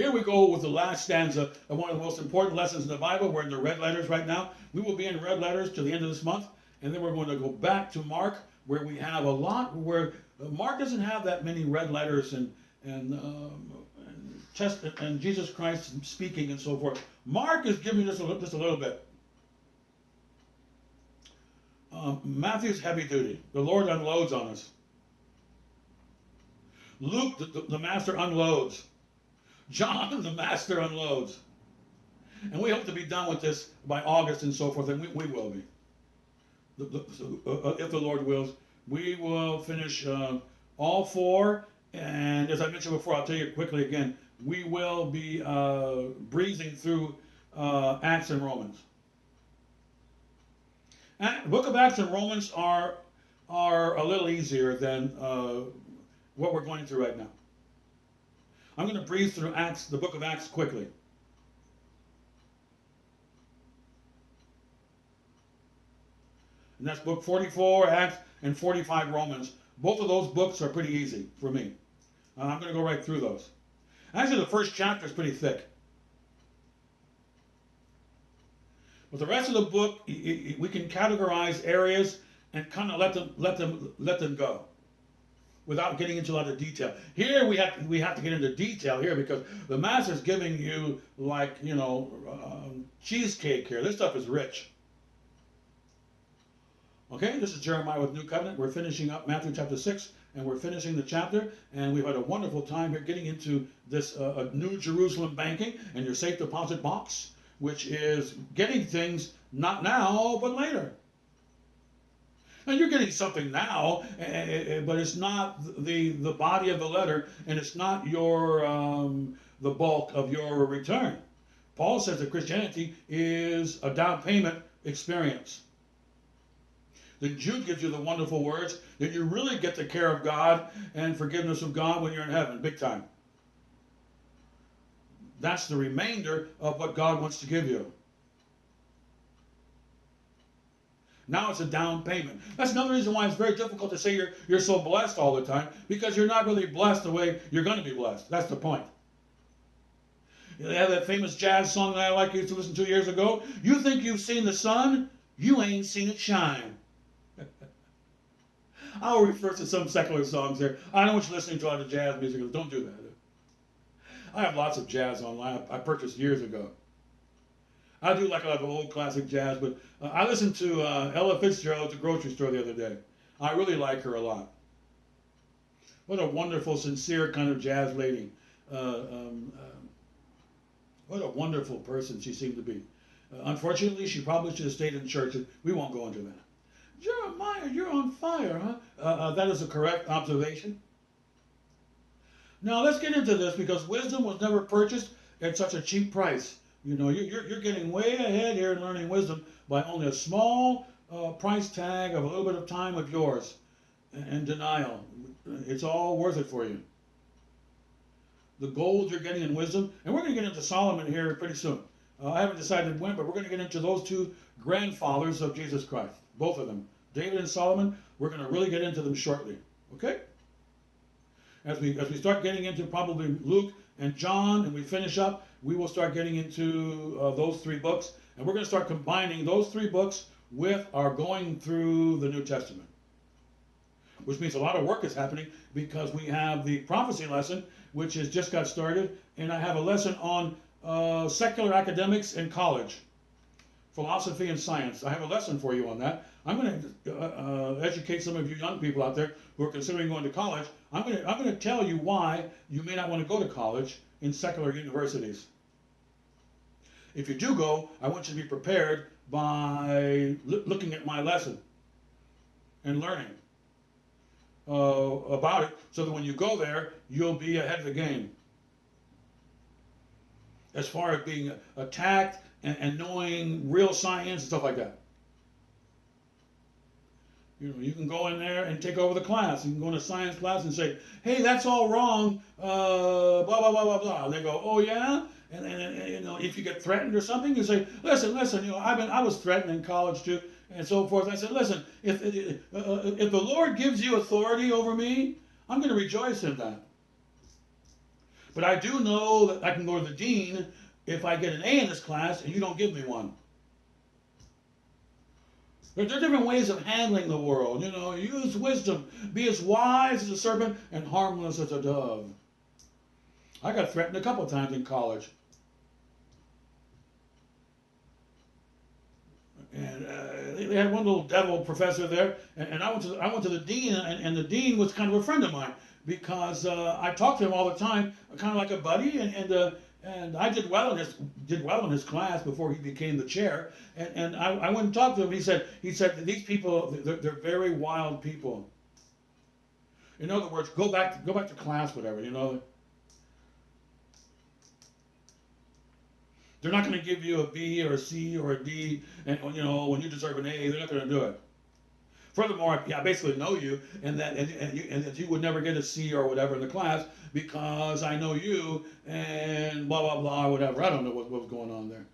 Here we go with the last stanza of one of the most important lessons in the Bible. We're in the red letters right now. We will be in red letters to the end of this month, and then we're going to go back to Mark, where we have a lot. Where Mark doesn't have that many red letters and Jesus Christ speaking and so forth. Mark is giving us just a little bit. Matthew's heavy duty. The Lord unloads on us. Luke, the master, unloads. John, the master, unloads. And we hope to be done with this by August and so forth, and we will be. If the Lord wills, we will finish all four. And as I mentioned before, I'll tell you quickly again, we will be breezing through Acts and Romans. The book of Acts and Romans are a little easier than what we're going through right now. I'm going to breeze through Acts, the book of Acts, quickly. And that's book 44, Acts, and 45, Romans. Both of those books are pretty easy for me. I'm going to go right through those. Actually, the first chapter is pretty thick. But the rest of the book, we can categorize areas and kind of let them go, without getting into a lot of detail. Here we have to get into detail here because the master's giving you like cheesecake here. This stuff is rich. Okay, this is Jeremiah with New Covenant. We're finishing up Matthew chapter 6, and we're finishing the chapter, and we've had a wonderful time here getting into this New Jerusalem banking and your safe deposit box, which is getting things not now, but later. And you're getting something now, but it's not the body of the letter, and it's not the bulk of your return. Paul says that Christianity is a down payment experience. Then Jude gives you the wonderful words that you really get the care of God and forgiveness of God when you're in heaven, big time. That's the remainder of what God wants to give you. Now it's a down payment. That's another reason why it's very difficult to say you're so blessed all the time, because you're not really blessed the way you're going to be blessed. That's the point. They have that famous jazz song that I like used to listen to years ago. You think you've seen the sun? You ain't seen it shine. I'll refer to some secular songs there. I don't want you listening to a lot of jazz music. Don't do that. I have lots of jazz online I purchased years ago. I do like a lot of old classic jazz, but I listened to Ella Fitzgerald at the grocery store the other day. I really like her a lot. What a wonderful, sincere kind of jazz lady. What a wonderful person she seemed to be. Unfortunately, she probably should have stayed in church. We won't go into that. Jeremiah, you're on fire, huh? That is a correct observation. Now let's get into this, because wisdom was never purchased at such a cheap price. You know, you're getting way ahead here in learning wisdom by only a small price tag of a little bit of time of yours and denial. It's all worth it for you. The gold you're getting in wisdom, and we're going to get into Solomon here pretty soon. I haven't decided when, but we're going to get into those two grandfathers of Jesus Christ, both of them, David and Solomon. We're going to really get into them shortly. Okay? As we start getting into probably Luke and John, and we finish up, we will start getting into those three books, and we're going to start combining those three books with our going through the New Testament, which means a lot of work is happening, because we have the prophecy lesson, which has just got started, and I have a lesson on secular academics in college, philosophy and science. I have a lesson for you on that. I'm going to educate some of you young people out there who are considering going to college. I'm going to tell you why you may not want to go to college in secular universities. If you do go, I want you to be prepared by looking at my lesson and learning about it, so that when you go there, you'll be ahead of the game as far as being attacked and knowing real science and stuff like that. You know, you can go in there and take over the class. You can go in a science class and say, "Hey, that's all wrong." Blah blah blah blah blah. And they go, "Oh yeah." And you know, if you get threatened or something, you say, "Listen. You know, I was threatened in college too, and so forth." I said, "Listen, if the Lord gives you authority over me, I'm going to rejoice in that." But I do know that I can go to the dean if I get an A in this class and you don't give me one. There are different ways of handling the world. You know, use wisdom. Be as wise as a serpent and harmless as a dove. I got threatened a couple of times in college. And they had one little devil professor there, and I went to the dean, and the dean was kind of a friend of mine because I talked to him all the time, kind of like a buddy, and I did well in his class before he became the chair, and I went and talked to him. He said these people they're very wild people. In other words, go back to class, whatever, you know. They're not going to give you a B or a C or a D, and you know when you deserve an A, they're not going to do it. Furthermore, I basically know you, and that you would never get a C or whatever in the class because I know you, and blah blah blah, whatever. I don't know what was going on there.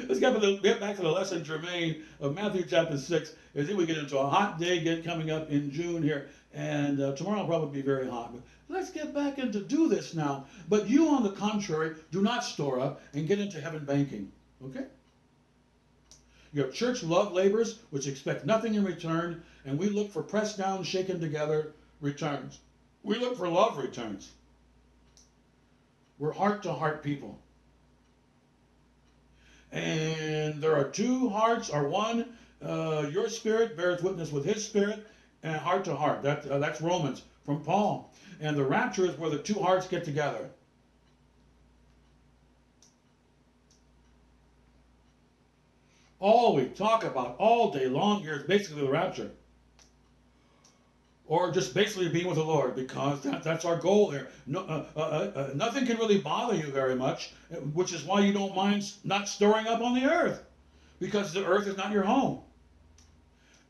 Let's get back to the lesson germane of Matthew chapter 6, as then we get into a hot day coming up in June here, and tomorrow will probably be very hot. But let's get back into do this now. But you, on the contrary, do not store up and get into heaven banking. Okay? You have church love labors, which expect nothing in return, and we look for pressed down, shaken together returns. We look for love returns. We're heart-to-heart people. And there are two hearts, or one, your spirit bears witness with his spirit, and heart to heart. That's Romans from Paul. And the rapture is where the two hearts get together. All we talk about all day long here is basically the rapture. Or just basically being with the Lord, because that's our goal here. No, nothing can really bother you very much, which is why you don't mind not storing up on the earth, because the earth is not your home.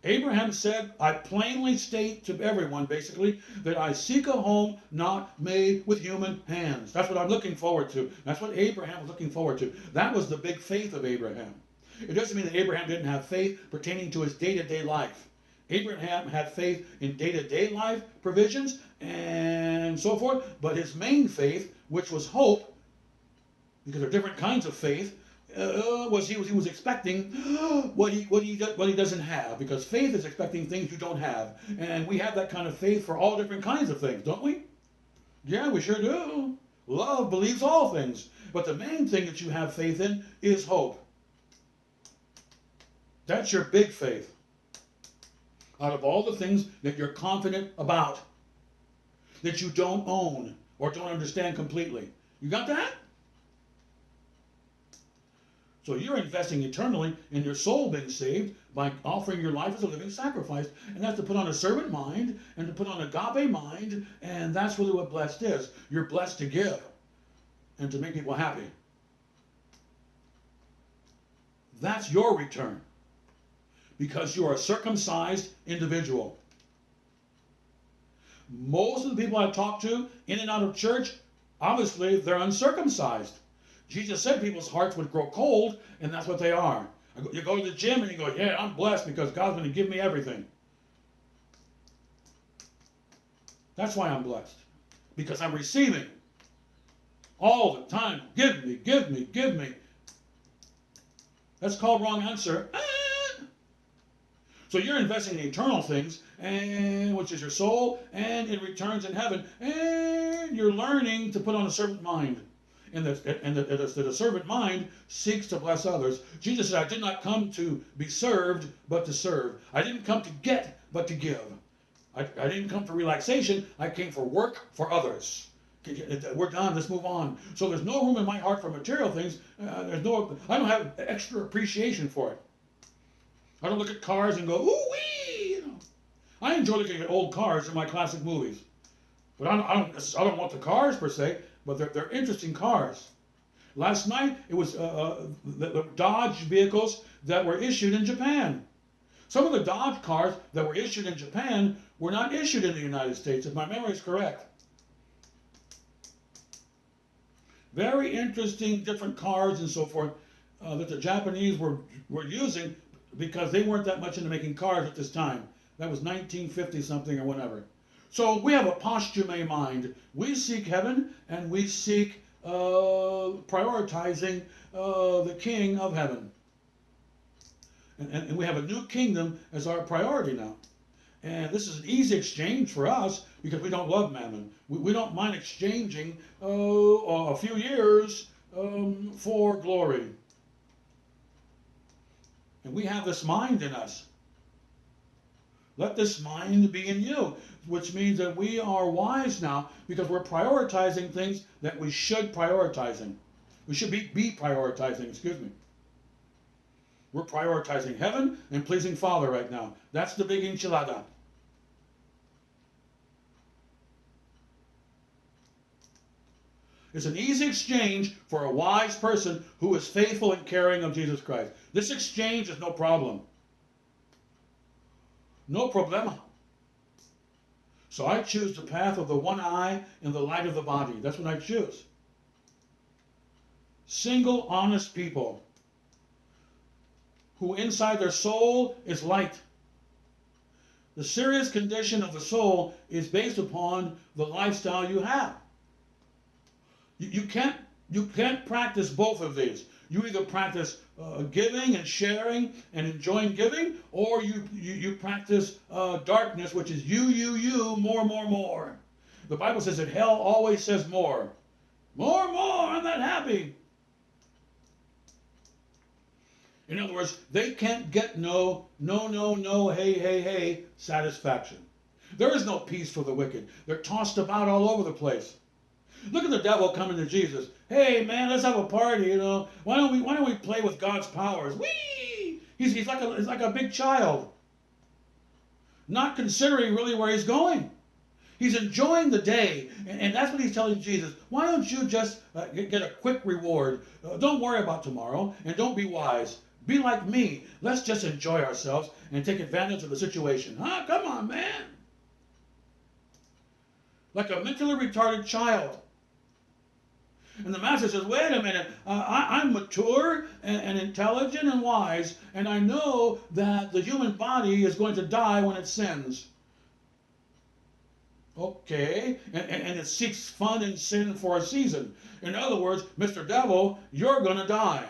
Abraham said, I plainly state to everyone, basically, that I seek a home not made with human hands. That's what I'm looking forward to. That's what Abraham was looking forward to. That was the big faith of Abraham. It doesn't mean that Abraham didn't have faith pertaining to his day-to-day life. Abraham had faith in day-to-day life provisions and so forth, but his main faith, which was hope, because there are different kinds of faith, was he was expecting what he doesn't have, because faith is expecting things you don't have, and we have that kind of faith for all different kinds of things, don't we? Yeah, we sure do. Love believes all things, but the main thing that you have faith in is hope. That's your big faith. Out of all the things that you're confident about, that you don't own or don't understand completely. You got that? So you're investing eternally in your soul being saved by offering your life as a living sacrifice. And that's to put on a servant mind and to put on agape mind. And that's really what blessed is. You're blessed to give and to make people happy. That's your return, because you are a circumcised individual. Most of the people I talk to in and out of church, obviously they're uncircumcised. Jesus said people's hearts would grow cold, and that's what they are. You go to the gym and you go, yeah, I'm blessed because God's going to give me everything. That's why I'm blessed, because I'm receiving all the time. Give me, give me, give me. That's called wrong answer. So you're investing in eternal things, and which is your soul, and it returns in heaven, and you're learning to put on a servant mind. And that a servant mind seeks to bless others. Jesus said, I did not come to be served, but to serve. I didn't come to get, but to give. I didn't come for relaxation. I came for work for others. We're done. Let's move on. So there's no room in my heart for material things. I don't have extra appreciation for it. I don't look at cars and go, ooh-wee! You know. I enjoy looking at old cars in my classic movies. But I don't want the cars per se, but they're interesting cars. Last night, it was the Dodge vehicles that were issued in Japan. Some of the Dodge cars that were issued in Japan were not issued in the United States, if my memory is correct. Very interesting, different cars and so forth that the Japanese were using, because they weren't that much into making cars at this time. That was 1950 something or whatever. So we have a postume mind. We seek heaven, and we seek prioritizing the King of heaven. And we have a new kingdom as our priority now. And this is an easy exchange for us because we don't love mammon. We don't mind exchanging a few years for glory. And we have this mind in us. Let this mind be in you, which means that we are wise now because we're prioritizing things that we should prioritizing. We should be prioritizing, excuse me. We're prioritizing heaven and pleasing Father right now. That's the big enchilada. It's an easy exchange for a wise person who is faithful and caring of Jesus Christ. This exchange is no problem. No problema. So I choose the path of the one eye and the light of the body. That's what I choose. Single, honest people who inside their soul is light. The serious condition of the soul is based upon the lifestyle you have. You can't practice both of these. You either practice giving and sharing and enjoying giving, or you practice darkness, which is you, more. The Bible says that hell always says more. More, I'm not happy. In other words, they can't get no, hey, satisfaction. There is no peace for the wicked. They're tossed about all over the place. Look at the devil coming to Jesus. Hey man, let's have a party, you know. Why don't we play with God's powers? Whee! He's like a big child. Not considering really where he's going. He's enjoying the day, and that's what he's telling Jesus. Why don't you just get a quick reward? Don't worry about tomorrow, and don't be wise. Be like me. Let's just enjoy ourselves and take advantage of the situation. Huh? Come on, man. Like a mentally retarded child. And the master says, wait a minute, I'm mature and intelligent and wise, and I know that the human body is going to die when it sins. Okay, and it seeks fun and sin for a season. In other words, Mr. Devil, you're going to die.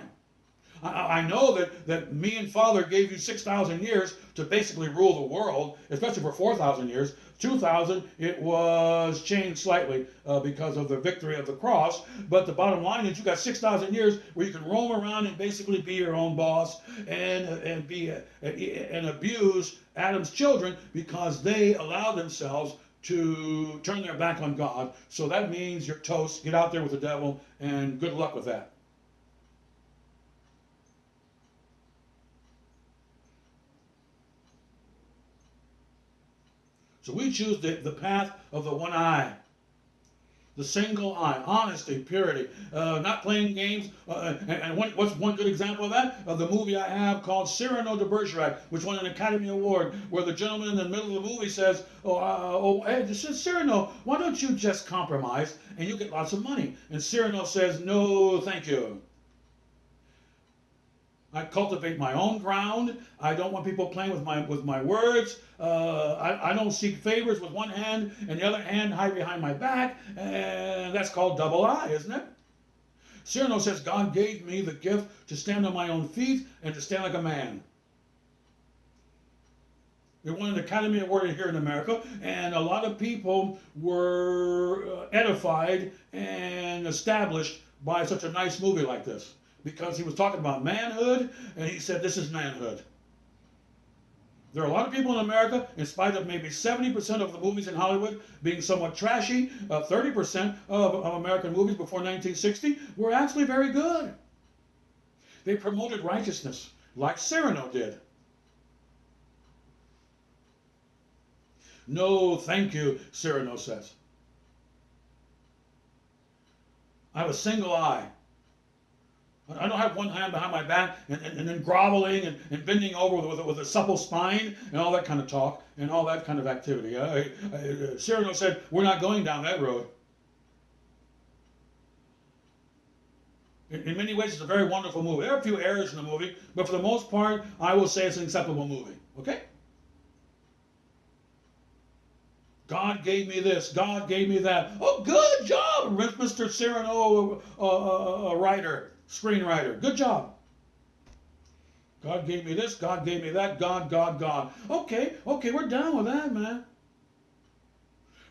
I know that me and Father gave you 6,000 years to basically rule the world, especially for 4,000 years. 2,000, it was changed slightly because of the victory of the cross. But the bottom line is you got 6,000 years where you can roam around and basically be your own boss and abuse Adam's children because they allowed themselves to turn their back on God. So that means you're toast. Get out there with the devil and good luck with that. So we choose the path of the one eye, the single eye, honesty, purity, not playing games. What's one good example of that? The movie I have called Cyrano de Bergerac, which won an Academy Award, where the gentleman in the middle of the movie says, hey, this is Cyrano, why don't you just compromise and you get lots of money? And Cyrano says, no, thank you. I cultivate my own ground. I don't want people playing with my words. I don't seek favors with one hand and the other hand hide behind my back. And that's called double eye, isn't it? Cyrano says, God gave me the gift to stand on my own feet and to stand like a man. They won an Academy Award here in America, and a lot of people were edified and established by such a nice movie like this. Because he was talking about manhood, and he said, this is manhood. There are a lot of people in America, in spite of maybe 70% of the movies in Hollywood being somewhat trashy, 30% of American movies before 1960 were actually very good. They promoted righteousness, like Cyrano did. No, thank you, Cyrano says. I have a single eye. I don't have one hand behind my back and then groveling and bending over with a supple spine and all that kind of talk and all that kind of activity. Cyrano said, we're not going down that road. In many ways, it's a very wonderful movie. There are a few errors in the movie, but for the most part, I will say it's an acceptable movie. Okay? God gave me this. God gave me that. Oh, good job, Mr. Cyrano, writer, screenwriter. Good job. God gave me this. God gave me that. God, God, God. Okay, we're done with that, man.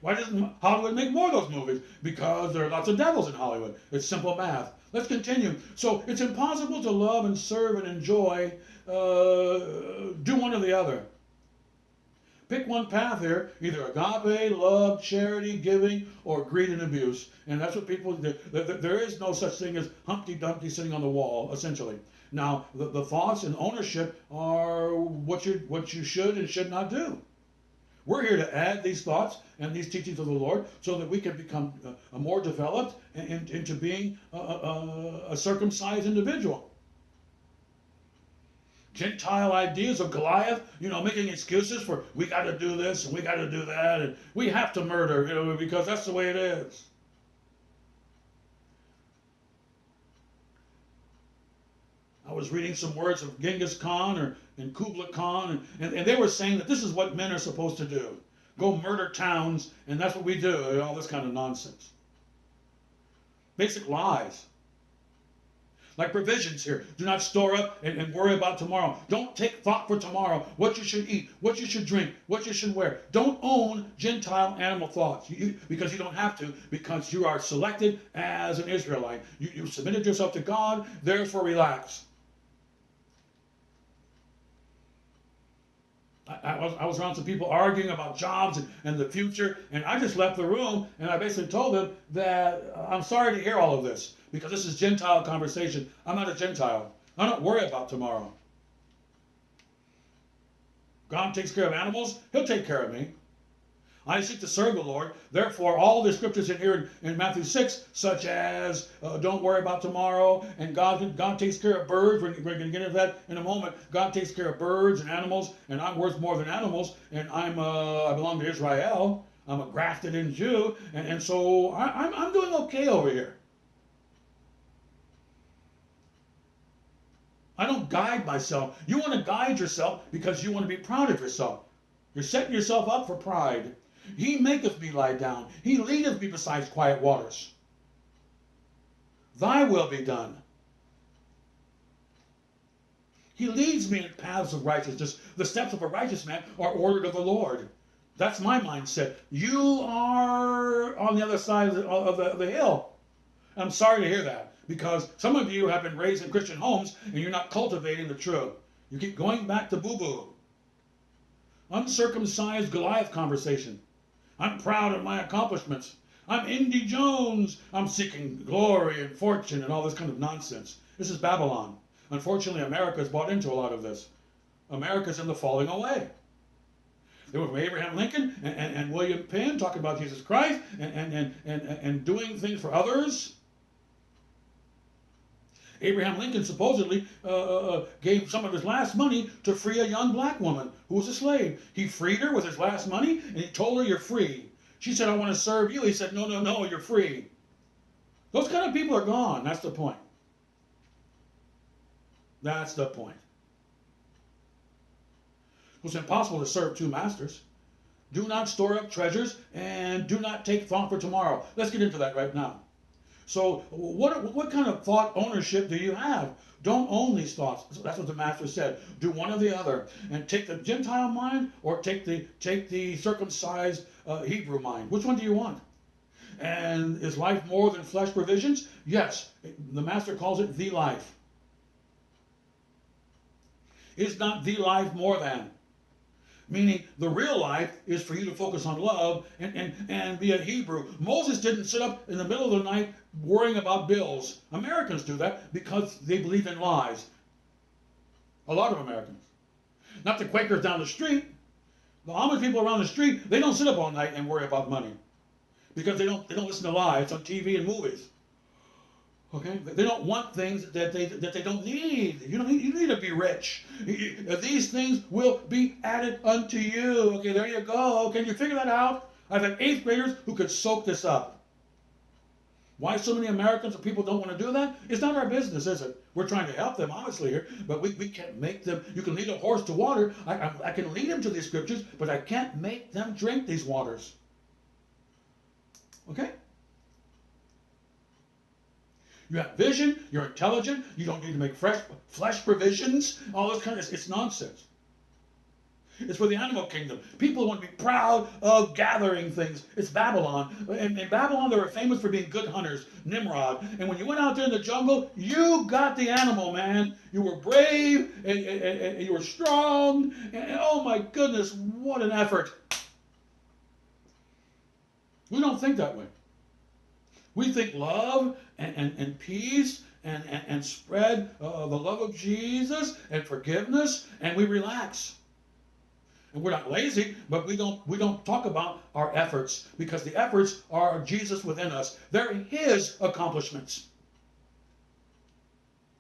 Why doesn't Hollywood make more of those movies? Because there are lots of devils in Hollywood. It's simple math. Let's continue. So it's impossible to love and serve and enjoy, do one or the other. Pick one path here, either agape, love, charity, giving, or greed and abuse. And that's what people do. There is no such thing as Humpty Dumpty sitting on the wall, essentially. Now, the thoughts and ownership are what you should and should not do. We're here to add these thoughts and these teachings of the Lord so that we can become a more developed into being a circumcised individual. Gentile ideas of Goliath, making excuses for we got to do this and we got to do that and we have to murder, because that's the way it is. I was reading some words of Genghis Khan and Kublai Khan, and they were saying that this is what men are supposed to do. Go murder towns, and that's what we do, all this kind of nonsense. Basic lies. Like provisions here. Do not store up and worry about tomorrow. Don't take thought for tomorrow, what you should eat, what you should drink, what you should wear. Don't own Gentile animal thoughts because you don't have to, because you are selected as an Israelite. You submitted yourself to God, therefore relax. I was around some people arguing about jobs and the future, and I just left the room, and I basically told them that I'm sorry to hear all of this, because this is Gentile conversation. I'm not a Gentile. I don't worry about tomorrow. God takes care of animals. He'll take care of me. I seek to serve the Lord. Therefore, all the scriptures in here in Matthew 6, such as don't worry about tomorrow, and God takes care of birds. We're going to get into that in a moment. God takes care of birds and animals, and I'm worth more than animals, and I belong to Israel. I'm a grafted in Jew, and so I'm doing okay over here. I don't guide myself. You want to guide yourself because you want to be proud of yourself. You're setting yourself up for pride. He maketh me lie down. He leadeth me beside quiet waters. Thy will be done. He leads me in paths of righteousness. The steps of a righteous man are ordered of the Lord. That's my mindset. You are on the other side of the hill. I'm sorry to hear that, because some of you have been raised in Christian homes and you're not cultivating the truth. You keep going back to boo-boo. Uncircumcised Goliath conversation. I'm proud of my accomplishments. I'm Indy Jones. I'm seeking glory and fortune and all this kind of nonsense. This is Babylon. Unfortunately, America's bought into a lot of this. America's in the falling away. They were from Abraham Lincoln and William Penn talking about Jesus Christ and doing things for others. Abraham Lincoln supposedly gave some of his last money to free a young black woman who was a slave. He freed her with his last money, and he told her, you're free. She said, I want to serve you. He said, no, you're free. Those kind of people are gone. That's the point. That's the point. It's impossible to serve two masters. Do not store up treasures, and do not take thought for tomorrow. Let's get into that right now. So what kind of thought ownership do you have? Don't own these thoughts. That's what the master said. Do one or the other. And take the Gentile mind or take the circumcised Hebrew mind. Which one do you want? And is life more than flesh provisions? Yes. The master calls it the life. Is not the life more than? Meaning the real life is for you to focus on love and be a Hebrew. Moses didn't sit up in the middle of the night worrying about bills. Americans do that because they believe in lies. A lot of Americans. Not the Quakers down the street. The Amish people around the street, they don't sit up all night and worry about money. Because they don't listen to lies on TV and movies. Okay, they don't want things that they don't need. You need to be rich. These things will be added unto you. Okay, there you go. Can you figure that out? I've had 8th graders who could soak this up. Why so many Americans or people don't want to do that? It's not our business, is it? We're trying to help them, honestly, here, but we can't make them. You can lead a horse to water. I can lead them to these scriptures, but I can't make them drink these waters. Okay? You have vision, you're intelligent, you don't need to make flesh provisions, all this kind of, it's nonsense. It's for the animal kingdom. People want to be proud of gathering things. It's Babylon. In Babylon, they were famous for being good hunters, Nimrod. And when you went out there in the jungle, you got the animal, man. You were brave, and you were strong. And oh my goodness, what an effort. We don't think that way. We think love and peace and spread the love of Jesus and forgiveness, and we relax. And we're not lazy, but we don't talk about our efforts, because the efforts are Jesus within us. They're his accomplishments.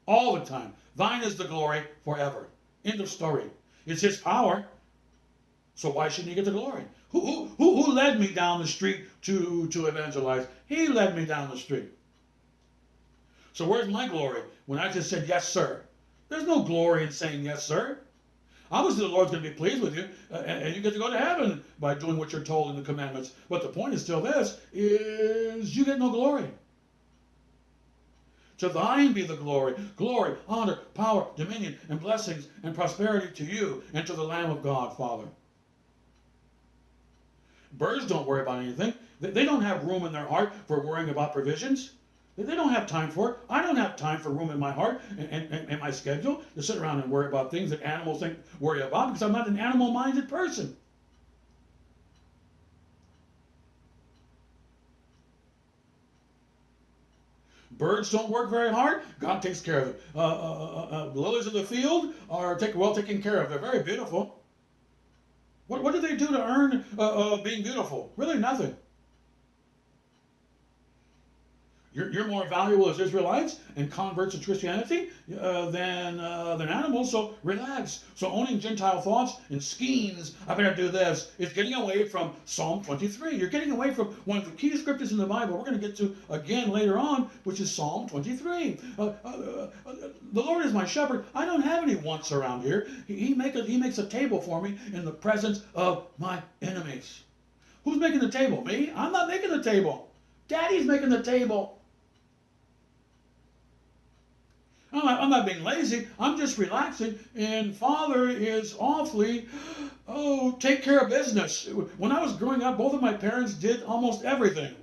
All the time. Thine is the glory forever. End of story. It's his power. So why shouldn't he get the glory? Who led me down the street to evangelize? He led me down the street. So where's my glory when I just said yes, sir? There's no glory in saying yes, sir. Obviously, the Lord's going to be pleased with you, and you get to go to heaven by doing what you're told in the commandments. But the point is still this, is you get no glory. To thine be the glory, honor, power, dominion, and blessings, and prosperity to you, and to the Lamb of God, Father. Birds don't worry about anything. They don't have room in their heart for worrying about provisions. They don't have time for it. I don't have time for room in my heart and my schedule to sit around and worry about things that animals worry about, because I'm not an animal-minded person. Birds don't work very hard. God takes care of them. Lilies of the field are well taken care of. They're very beautiful. What do they do to earn being beautiful? Really nothing. You're more valuable as Israelites and converts to Christianity than animals, so relax. So owning Gentile thoughts and schemes, I better do this, is getting away from Psalm 23. You're getting away from one of the key scriptures in the Bible we're going to get to again later on, which is Psalm 23. The Lord is my shepherd. I don't have any wants around here. He makes a table for me in the presence of my enemies. Who's making the table? Me? I'm not making the table. Daddy's making the table. I'm not being lazy. I'm just relaxing. And Father is awfully, take care of business. When I was growing up, both of my parents did almost everything.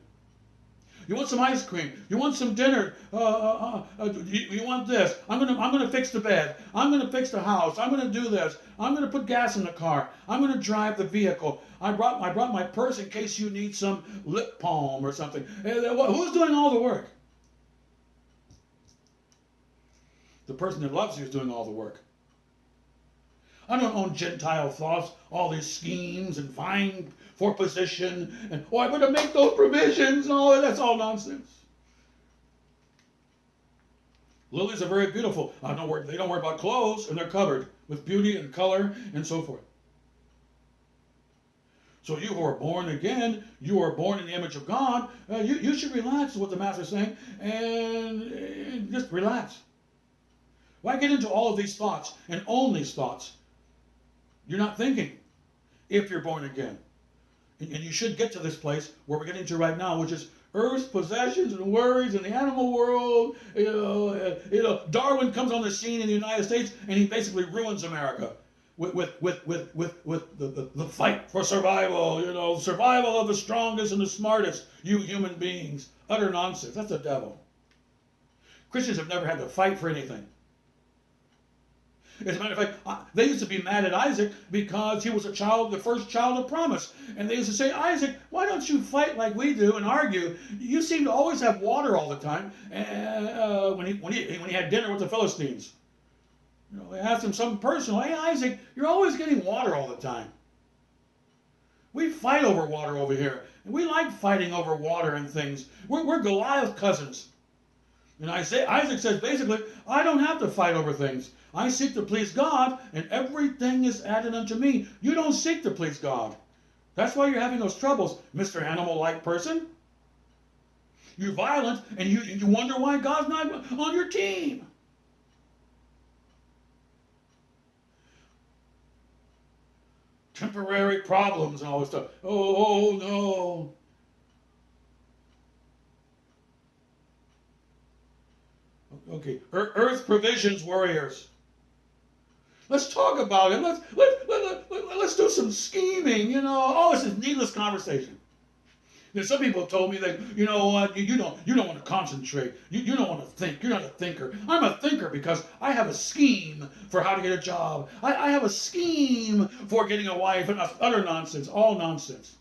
You want some ice cream? You want some dinner? You want this? I'm gonna fix the bed. I'm gonna fix the house. I'm gonna do this. I'm gonna put gas in the car. I'm gonna drive the vehicle. I brought my purse in case you need some lip balm or something. Who's doing all the work? The person that loves you is doing all the work. I don't own Gentile thoughts, all these schemes and vying for position, and I better make those provisions, and all that. That's all nonsense. Lilies are very beautiful. They don't worry about clothes, and they're covered with beauty and color and so forth. So you who are born again, you are born in the image of God, you should relax, is what the Master is saying, and just relax. Why get into all of these thoughts and own these thoughts? You're not thinking if you're born again. And you should get to this place where we're getting to right now, which is earth's possessions and worries in the animal world. Darwin comes on the scene in the United States and he basically ruins America with the fight for survival. Survival of the strongest and the smartest. You human beings, utter nonsense. That's the devil. Christians have never had to fight for anything. As a matter of fact, they used to be mad at Isaac because he was the first child of promise. And they used to say, Isaac, why don't you fight like we do and argue? You seem to always have water all the time. When he had dinner with the Philistines. They asked him something personal. Hey, Isaac, you're always getting water all the time. We fight over water over here. And we like fighting over water and things. We're Goliath cousins. And Isaac says, basically, I don't have to fight over things. I seek to please God, and everything is added unto me. You don't seek to please God. That's why you're having those troubles, Mr. Animal-like person. You're violent, and you wonder why God's not on your team. Temporary problems and all this stuff. Oh no. Okay, earth provisions warriors. Let's talk about it. Let's do some scheming. Oh, this is needless conversation. Some people told me that you know what you don't want to concentrate. You don't want to think. You're not a thinker. I'm a thinker because I have a scheme for how to get a job. I have a scheme for getting a wife and utter nonsense, all nonsense.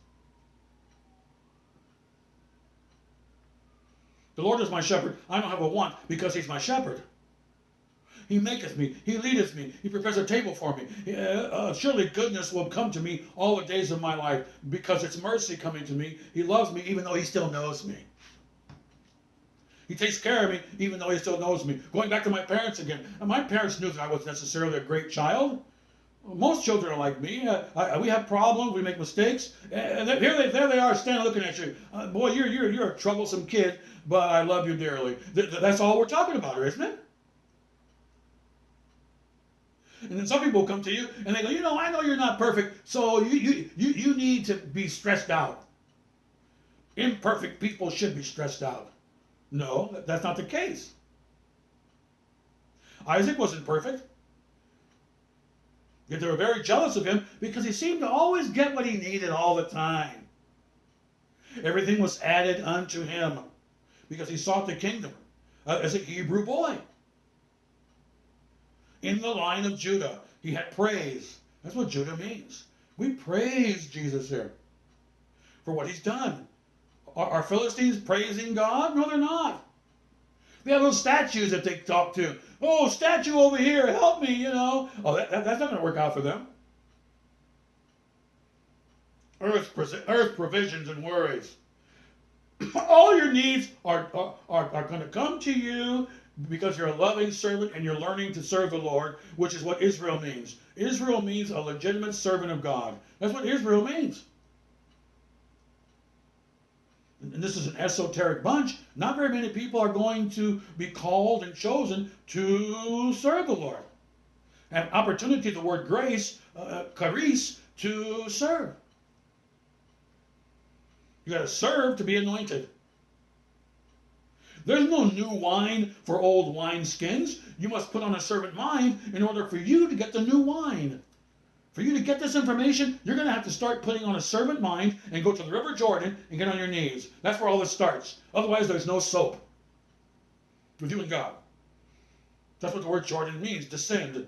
The Lord is my shepherd. I don't have a want because He's my shepherd. He maketh me, He leadeth me, He prepares a table for me. Surely goodness will come to me all the days of my life because it's mercy coming to me. He loves me even though He still knows me. He takes care of me even though He still knows me. Going back to my parents again. My parents knew that I wasn't necessarily a great child. Most children are like me. We have problems. We make mistakes. And there they are standing looking at you. Boy, you're a troublesome kid, but I love you dearly. That's all we're talking about, isn't it? And then some people come to you and they go, I know you're not perfect, so you need to be stressed out. Imperfect people should be stressed out. No, that's not the case. Isaac wasn't perfect. Yet they were very jealous of him because he seemed to always get what he needed all the time. Everything was added unto him because he sought the kingdom as a Hebrew boy. In the line of Judah, he had praise. That's what Judah means. We praise Jesus here for what He's done. Are Philistines praising God? No, they're not. They have little statues that they talk to. Oh, statue over here, help me, Oh, that's not going to work out for them. Earth provisions and worries. All your needs are going to come to you because you're a loving servant and you're learning to serve the Lord, which is what Israel means. Israel means a legitimate servant of God. That's what Israel means. And this is an esoteric bunch. Not very many people are going to be called and chosen to serve the Lord. Have opportunity, the word grace, charis, to serve. You got to serve to be anointed. There's no new wine for old wineskins. You must put on a servant mind in order for you to get the new wine. For you to get this information, you're going to have to start putting on a servant mind and go to the River Jordan and get on your knees. That's where all this starts. Otherwise, there's no soap with you and God. That's what the word Jordan means, descend.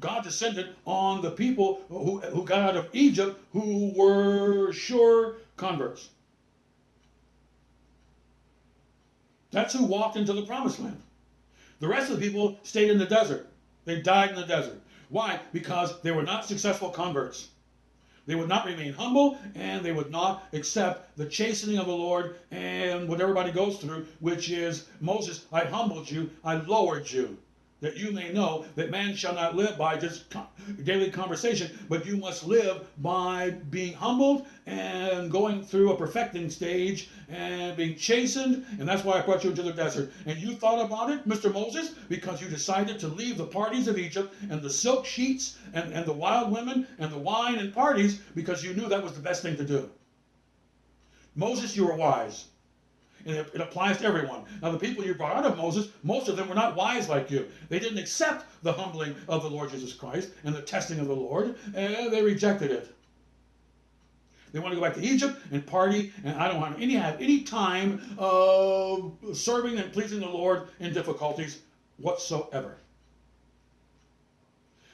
God descended on the people who got out of Egypt who were sure converts. That's who walked into the promised land. The rest of the people stayed in the desert. They died in the desert. Why? Because they were not successful converts. They would not remain humble, and they would not accept the chastening of the Lord and what everybody goes through, which is, Moses, I humbled you, I lowered you, that you may know that man shall not live by just daily conversation, but you must live by being humbled and going through a perfecting stage and being chastened. And that's why I brought you into the desert. And you thought about it, Mr. Moses, because you decided to leave the parties of Egypt and the silk sheets and the wild women and the wine and parties because you knew that was the best thing to do. Moses, you were wise. And it applies to everyone. Now, the people you brought out of Moses, most of them were not wise like you. They didn't accept the humbling of the Lord Jesus Christ and the testing of the Lord, and they rejected it. They want to go back to Egypt and party, and I don't want to have any time of serving and pleasing the Lord in difficulties whatsoever.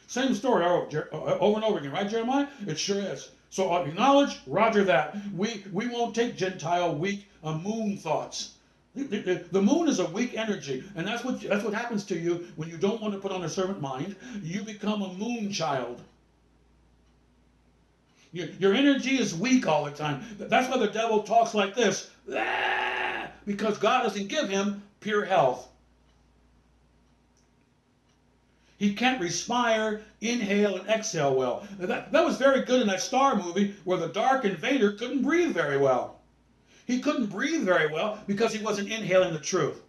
Same story over and over again, right, Jeremiah? It sure is. So acknowledge, roger that. We won't take Gentile, weak, moon thoughts. The moon is a weak energy, and that's what happens to you when you don't want to put on a servant mind. You become a moon child. Your energy is weak all the time. That's why the devil talks like this, because God doesn't give him pure health. He can't respire, inhale, and exhale well. That was very good in that Star movie where the dark invader couldn't breathe very well. He couldn't breathe very well because he wasn't inhaling the truth.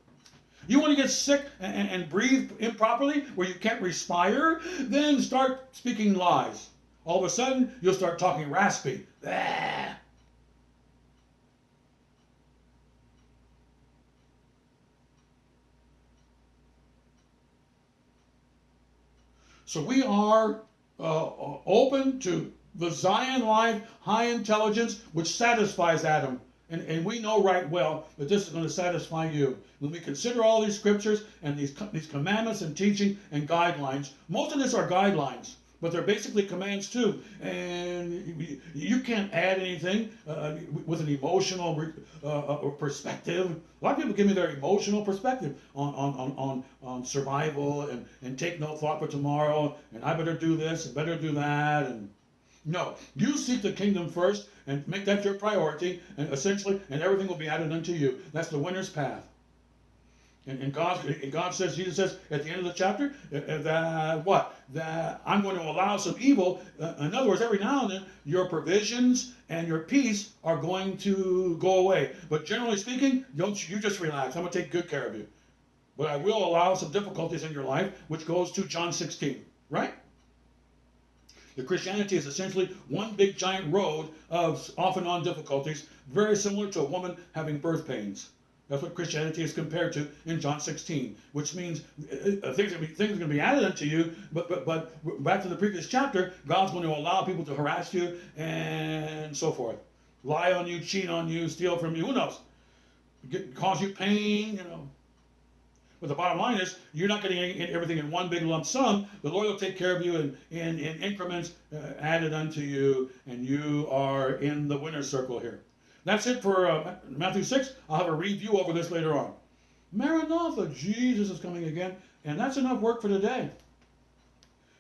You want to get sick and breathe improperly where you can't respire? Then start speaking lies. All of a sudden, you'll start talking raspy. So we are open to the Zion life, high intelligence, which satisfies Adam. And we know right well that this is going to satisfy you. When we consider all these scriptures and these commandments and teaching and guidelines, most of this are guidelines, but they're basically commands too. And you can't add anything with an emotional perspective. A lot of people give me their emotional perspective on survival and take no thought for tomorrow, and I better do this and better do that. And no, you seek the kingdom first and make that your priority, and essentially, and everything will be added unto you. That's the winner's path. And God says, Jesus says at the end of the chapter, that what? That I'm going to allow some evil. In other words, every now and then, your provisions and your peace are going to go away. But generally speaking, you just relax. I'm going to take good care of you. But I will allow some difficulties in your life, which goes to John 16, right? The Christianity is essentially one big giant road of off and on difficulties, very similar to a woman having birth pains. That's what Christianity is compared to in John 16, which means things are going to be added unto you, but back to the previous chapter, God's going to allow people to harass you and so forth. Lie on you, cheat on you, steal from you, who knows? Cause you pain, you know. But the bottom line is, you're not getting everything in one big lump sum. The Lord will take care of you in increments added unto you, and you are in the winner's circle here. That's it for Matthew 6. I'll have a review over this later on. Maranatha, Jesus is coming again. And that's enough work for today.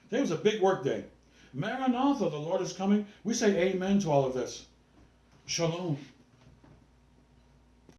Today was a big work day. Maranatha, the Lord is coming. We say amen to all of this. Shalom.